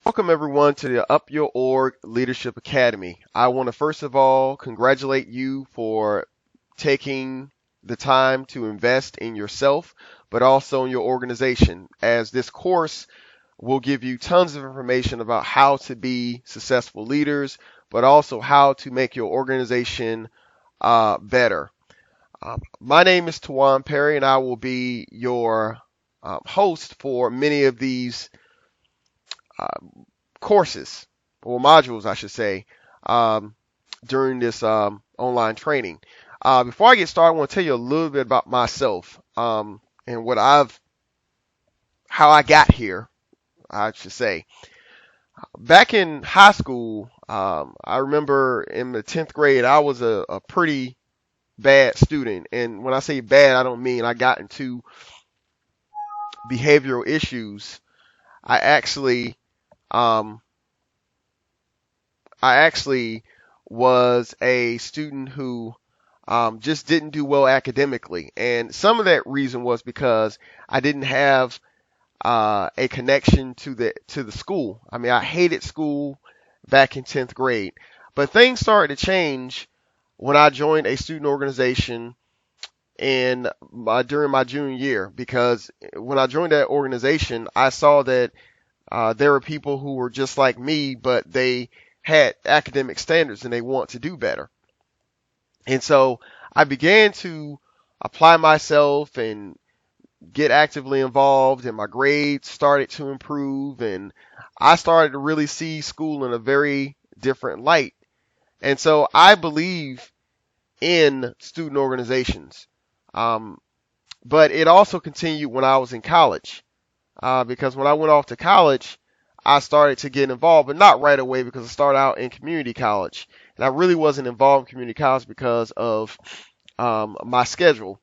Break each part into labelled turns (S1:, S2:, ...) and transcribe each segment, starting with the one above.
S1: Welcome everyone to the Up Your Org Leadership Academy. I want to first of all congratulate you for taking the time to invest in yourself, but also in your organization, as this course will give you tons of information about how to be successful leaders, but also how to make your organization better. My name is Tawan Perry, and I will be your host for many of these uh, courses or modules, I should say, um, during this online training. Before I get started, I want to tell you a little bit about myself and how I got here, I should say. Back in high school, I remember in the 10th grade, I was a pretty bad student. And when I say bad, I don't mean I got into behavioral issues. I actually, um, I actually was a student who just didn't do well academically, and some of that reason was because I didn't have a connection to the school. I mean, I hated school back in 10th grade, but things started to change when I joined a student organization during my junior year. Because when I joined that organization, I saw that there were people who were just like me, but they had academic standards and they want to do better. And so I began to apply myself and get actively involved, and my grades started to improve, and I started to really see school in a very different light. And so I believe in student organizations. Um, but it also continued when I was in college, because when I went off to college, I started to get involved, but not right away because I started out in community college. And I really wasn't involved in community college because of my schedule.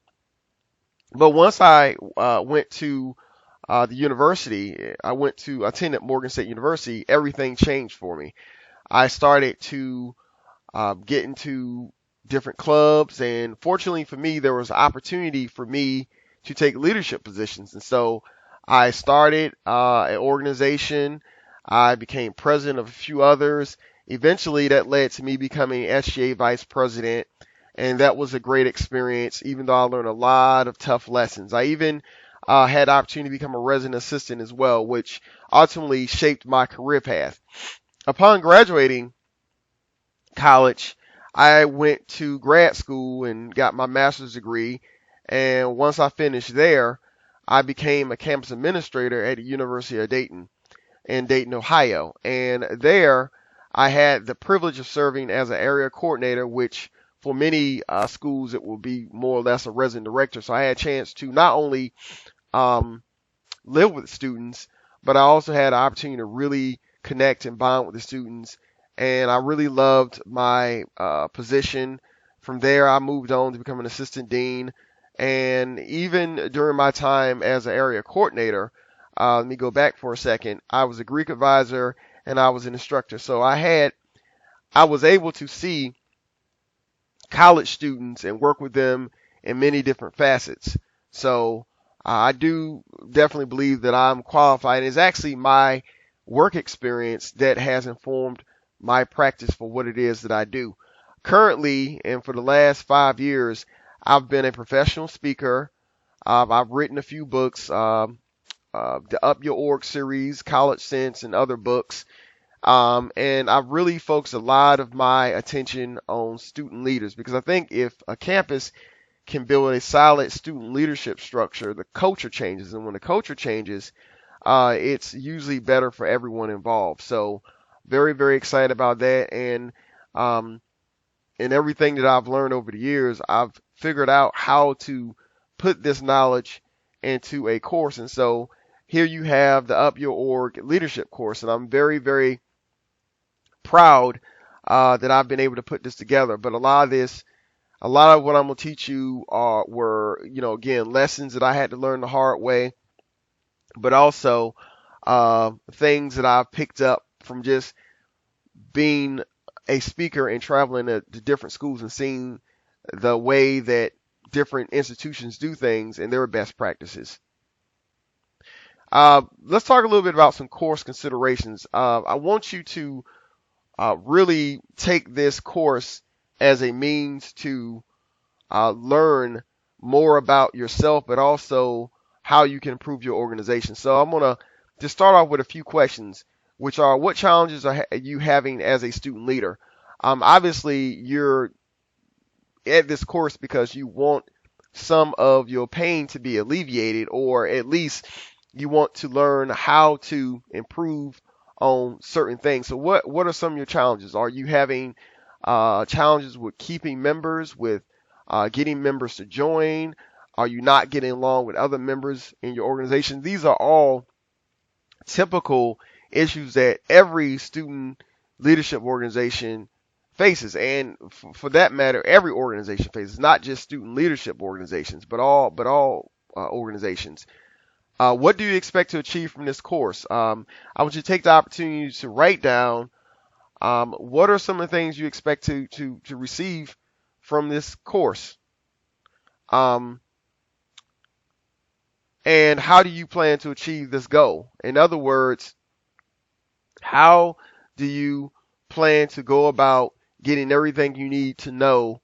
S1: But once I went to the university, I attended Morgan State University, everything changed for me. I started to get into different clubs, and fortunately for me, there was an opportunity for me to take leadership positions. And so I started an organization. I became president of a few others. Eventually, that led to me becoming SGA vice president, and that was a great experience, even though I learned a lot of tough lessons. I even had the opportunity to become a resident assistant as well, which ultimately shaped my career path. Upon graduating college, I went to grad school and got my master's degree. And once I finished there, I became a campus administrator at the University of Dayton in Dayton, Ohio. And there, I had the privilege of serving as an area coordinator, which for many schools it will be more or less a resident director. So I had a chance to not only um, live with students, but I also had an opportunity to really connect and bond with the students. And I really loved my position. From there, I moved on to become an assistant dean. And even during my time as an area coordinator, let me go back for a second. I was a Greek advisor and I was an instructor. So I was able to see college students and work with them in many different facets. So I do definitely believe that I'm qualified. And it's actually my work experience that has informed my practice for what it is that I do. Currently, and for the last 5 years, I've been a professional speaker. I've written a few books, the Up Your Org series, College Sense, and other books. And I've really focused a lot of my attention on student leaders because I think if a campus can build a solid student leadership structure, the culture changes. And when the culture changes, it's usually better for everyone involved. So very, very excited about that. And in everything that I've learned over the years, I've figured out how to put this knowledge into a course. And so here you have the Up Your Org leadership course. And I'm very, very proud that I've been able to put this together. But a lot of what I'm gonna teach you were, again, lessons that I had to learn the hard way, but also things that I've picked up from just being a speaker and traveling to different schools and seeing the way that different institutions do things and their best practices. Let's talk a little bit about some course considerations. I want you to really take this course as a means to learn more about yourself, but also how you can improve your organization. So I'm going to just start off with a few questions, which are what challenges are you having as a student leader? Obviously, you're at this course because you want some of your pain to be alleviated, or at least you want to learn how to improve on certain things. So what are some of your challenges? Are you having challenges with keeping members, with getting members to join? Are you not getting along with other members in your organization? These are all typical issues that every student leadership organization faces, and for that matter, every organization faces, not just student leadership organizations, but all organizations. What do you expect to achieve from this course? I want you to take the opportunity to write down what are some of the things you expect to receive from this course, and how do you plan to achieve this goal? In other words, how do you plan to go about getting everything you need to know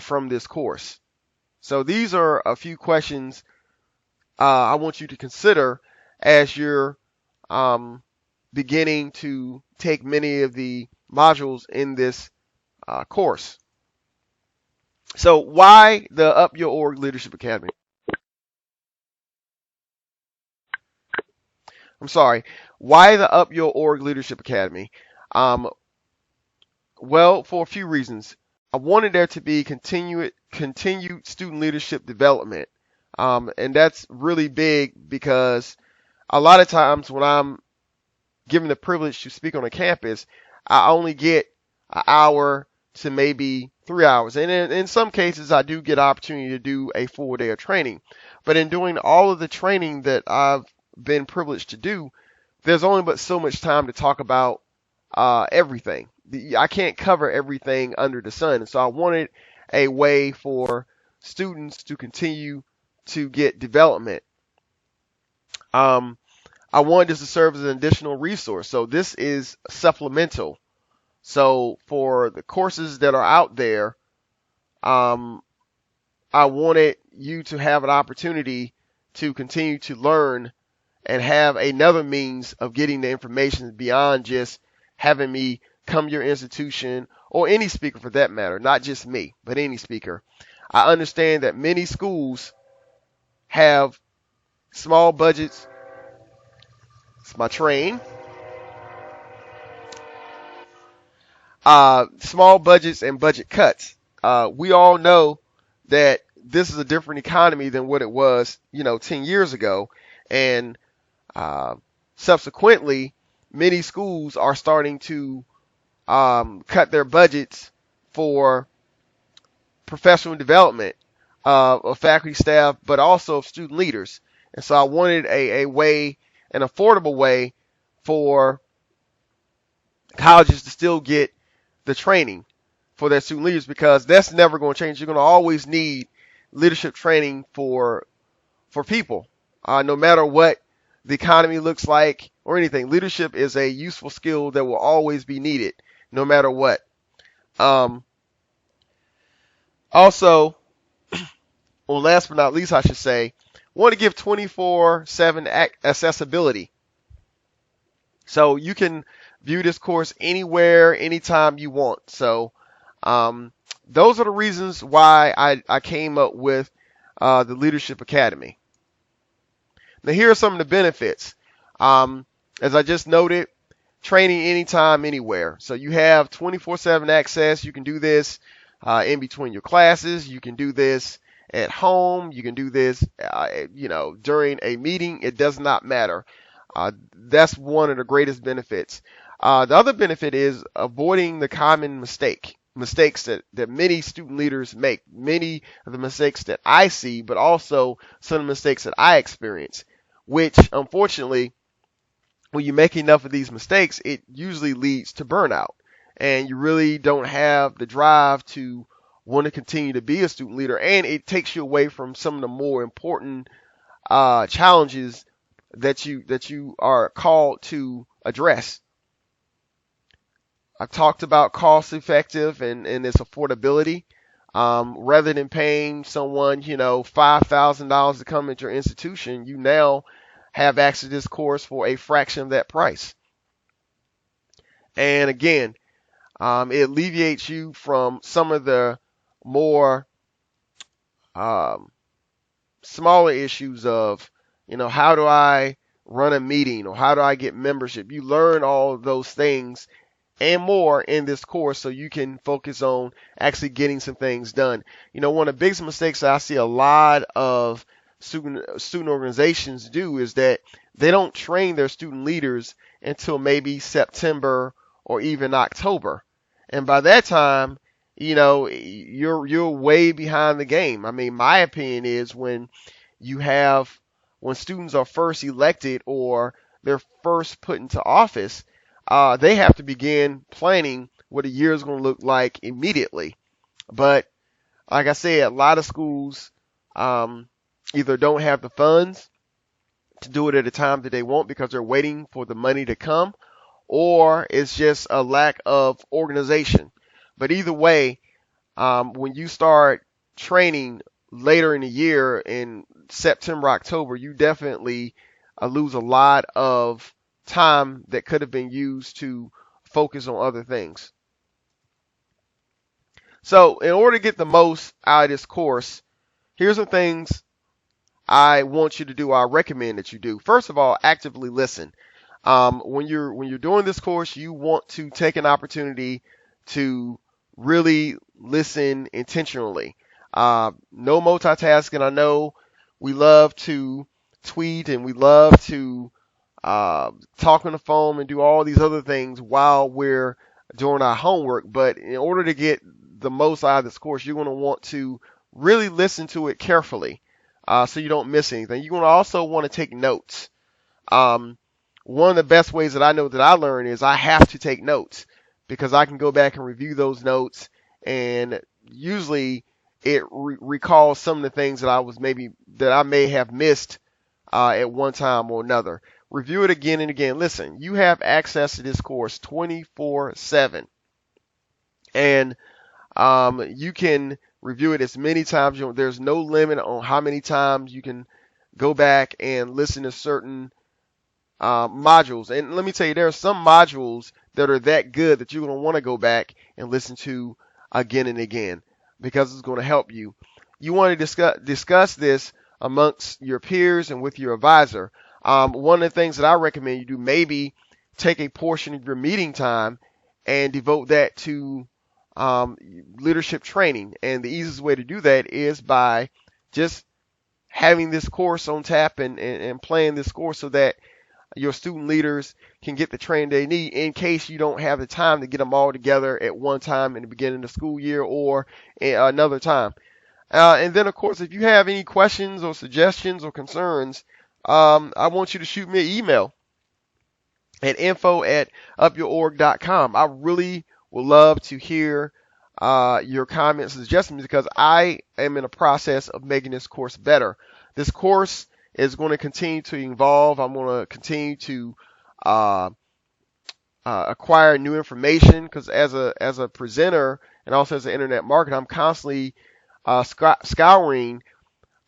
S1: from this course? So these are a few questions I want you to consider as you're beginning to take many of the modules in this course. So why the Up Your Org Leadership Academy? I'm sorry. Why the Up Your Org Leadership Academy? Well, for a few reasons. I wanted there to be continued student leadership development. And that's really big because a lot of times when I'm given the privilege to speak on a campus, I only get an hour to maybe 3 hours. And in some cases, I do get opportunity to do a full day of training. But in doing all of the training that I've been privileged to do, there's only but so much time to talk about everything. I can't cover everything under the sun. So I wanted a way for students to continue to get development. I wanted this to serve as an additional resource. So this is supplemental. So for the courses that are out there, I wanted you to have an opportunity to continue to learn and have another means of getting the information beyond just having me come to your institution, or any speaker for that matter, not just me, but any speaker. I understand that many schools have small budgets. It's my train. Small budgets and budget cuts. We all know that this is a different economy than what it was, 10 years ago. And subsequently, many schools are starting to cut their budgets for professional development of faculty, staff, but also of student leaders. And so I wanted a way, an affordable way for colleges to still get the training for their student leaders, because that's never going to change. You're going to always need leadership training for people, no matter what the economy looks like or anything. Leadership is a useful skill that will always be needed, no matter what. Also, well, last but not least, I should say, want to give 24/7 accessibility. So you can view this course anywhere, anytime you want. So those are the reasons why I came up with the Leadership Academy. Now, here are some of the benefits. As I just noted, training anytime, anywhere. So you have 24/7 access. You can do this in between your classes. You can do this at home. You can do this, during a meeting. It does not matter. That's one of the greatest benefits. The other benefit is avoiding the common mistakes that many student leaders make, many of the mistakes that I see, but also some of the mistakes that I experience, which unfortunately, when you make enough of these mistakes, it usually leads to burnout, and you really don't have the drive to want to continue to be a student leader, and it takes you away from some of the more important challenges that you are called to address. I've talked about cost effective and its affordability. Rather than paying someone, $5,000 to come into your institution, you now have access to this course for a fraction of that price. And again, it alleviates you from some of the more um, smaller issues of, how do I run a meeting or how do I get membership? You learn all of those things and more in this course so you can focus on actually getting some things done. One of the biggest mistakes I see a lot of student organizations do is that they don't train their student leaders until maybe September or even October. And by that time, you're way behind the game. I mean, my opinion is when students are first elected or they're first put into office, they have to begin planning what a year is going to look like immediately. But like I said, a lot of schools either don't have the funds to do it at a time that they want because they're waiting for the money to come, or it's just a lack of organization. But either way, when you start training later in the year in September, October, you definitely lose a lot of time that could have been used to focus on other things. So in order to get the most out of this course, here's some things I want you to do. I recommend that you do. First of all, actively listen. When you're doing this course, you want to take an opportunity to really listen intentionally. No multitasking. I know we love to tweet and we love to talk on the phone and do all these other things while we're doing our homework. But in order to get the most out of this course, you're going to want to really listen to it carefully so you don't miss anything. You're going to also want to take notes. One of the best ways that I know that I learn is I have to take notes because I can go back and review those notes, and usually it recalls some of the things that I may have missed at one time or another. Review it again and again. Listen, you have access to this course 24/7, and you can review it as many times as you want. There's no limit on how many times you can go back and listen to certain modules. And let me tell you, there are some modules that are that good that you're going to want to go back and listen to again and again because it's going to help you. You want to discuss this amongst your peers and with your advisor. One of the things that I recommend you do, maybe take a portion of your meeting time and devote that to leadership training. And the easiest way to do that is by just having this course on tap and playing this course so that your student leaders can get the training they need in case you don't have the time to get them all together at one time in the beginning of the school year or another time. And then, of course, if you have any questions or suggestions or concerns, I want you to shoot me an email at info@upyourorg.com. I really would love to hear your comments and suggestions because I am in a process of making this course better. This course is going to continue to evolve. I'm going to continue to acquire new information because as a presenter and also as an internet marketer, I'm constantly scouring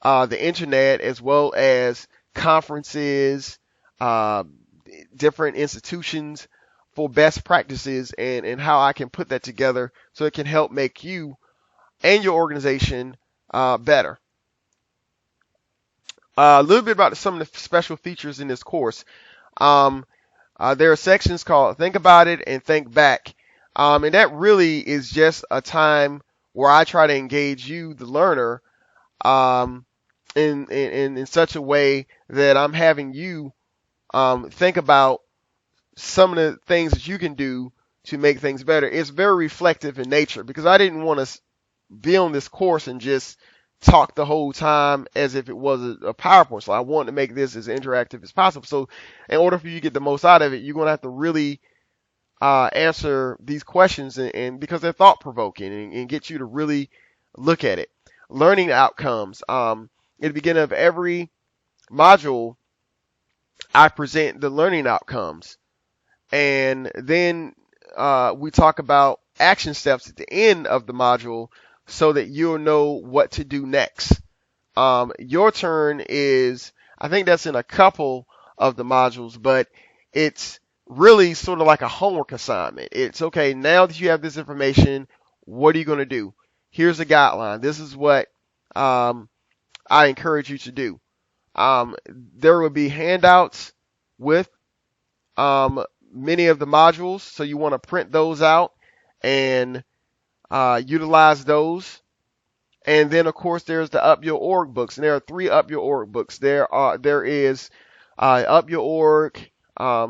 S1: the internet as well as conferences, different institutions for best practices and how I can put that together so it can help make you and your organization better. A little bit about some of the special features in this course. There are sections called Think About It and Think Back. And that really is just a time where I try to engage you, the learner, in such a way that I'm having you think about some of the things that you can do to make things better. It's very reflective in nature because I didn't want to be on this course and just talk the whole time as if it was a PowerPoint. So I wanted to make this as interactive as possible. So in order for you to get the most out of it, you're going to have to really answer these questions and because they're thought provoking and get you to really look at it. Learning outcomes. At the beginning of every module, I present the learning outcomes. And then we talk about action steps at the end of the module so that you'll know what to do next. Your turn is, I think that's in a couple of the modules, but it's really sort of like a homework assignment. It's okay, now that you have this information, what are you going to do? Here's a guideline. This is what I encourage you to do. There will be handouts with many of the modules, so you want to print those out and utilize those. And then, of course, there's the Up Your Org books, and there are 3 Up Your Org books. There is Up Your Org, a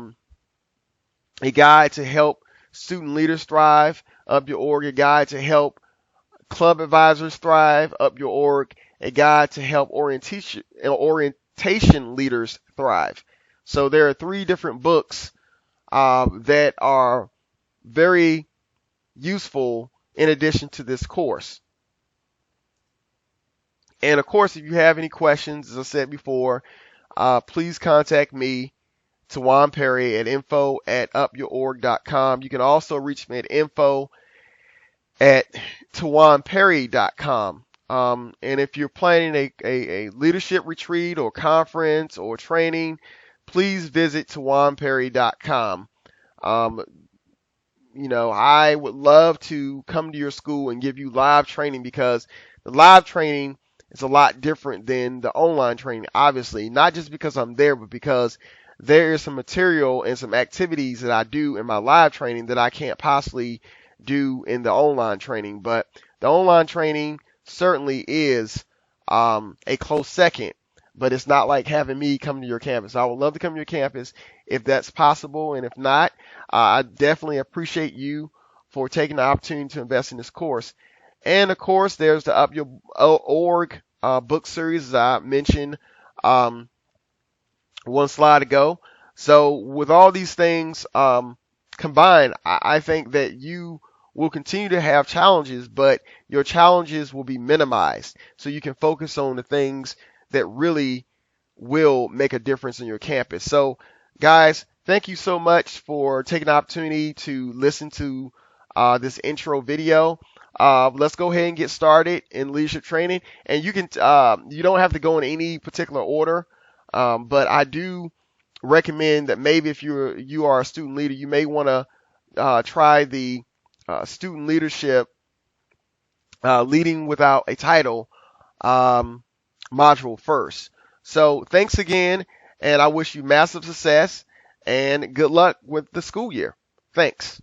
S1: guide to help student leaders thrive. Up Your Org, a guide to help club advisors thrive. Up Your Org, a guide to help orientation leaders thrive. So there are 3 different books that are very useful in addition to this course. And of course, if you have any questions, as I said before, please contact me, Tawan Perry, at info@upyourorg.com. You can also reach me at info@tawanperry.com. And if you're planning a leadership retreat or conference or training, please visit tawanperry.com. I would love to come to your school and give you live training, because the live training is a lot different than the online training, obviously, not just because I'm there, but because there is some material and some activities that I do in my live training that I can't possibly do in the online training. But the online training certainly is a close second, but it's not like having me come to your campus. I would love to come to your campus if that's possible, and if not, I definitely appreciate you for taking the opportunity to invest in this course. And of course, there's the Up Your Org book series, as I mentioned one slide ago. So with all these things combined, I think that you will continue to have challenges, but your challenges will be minimized, so you can focus on the things that really will make a difference in your campus. So guys, thank you so much for taking the opportunity to listen to this intro video. Let's go ahead and get started in leadership training. And you don't have to go in any particular order, but I do recommend that maybe if you are a student leader, you may want to try the student leadership leading without a title module first. So thanks again, and I wish you massive success and good luck with the school year. Thanks.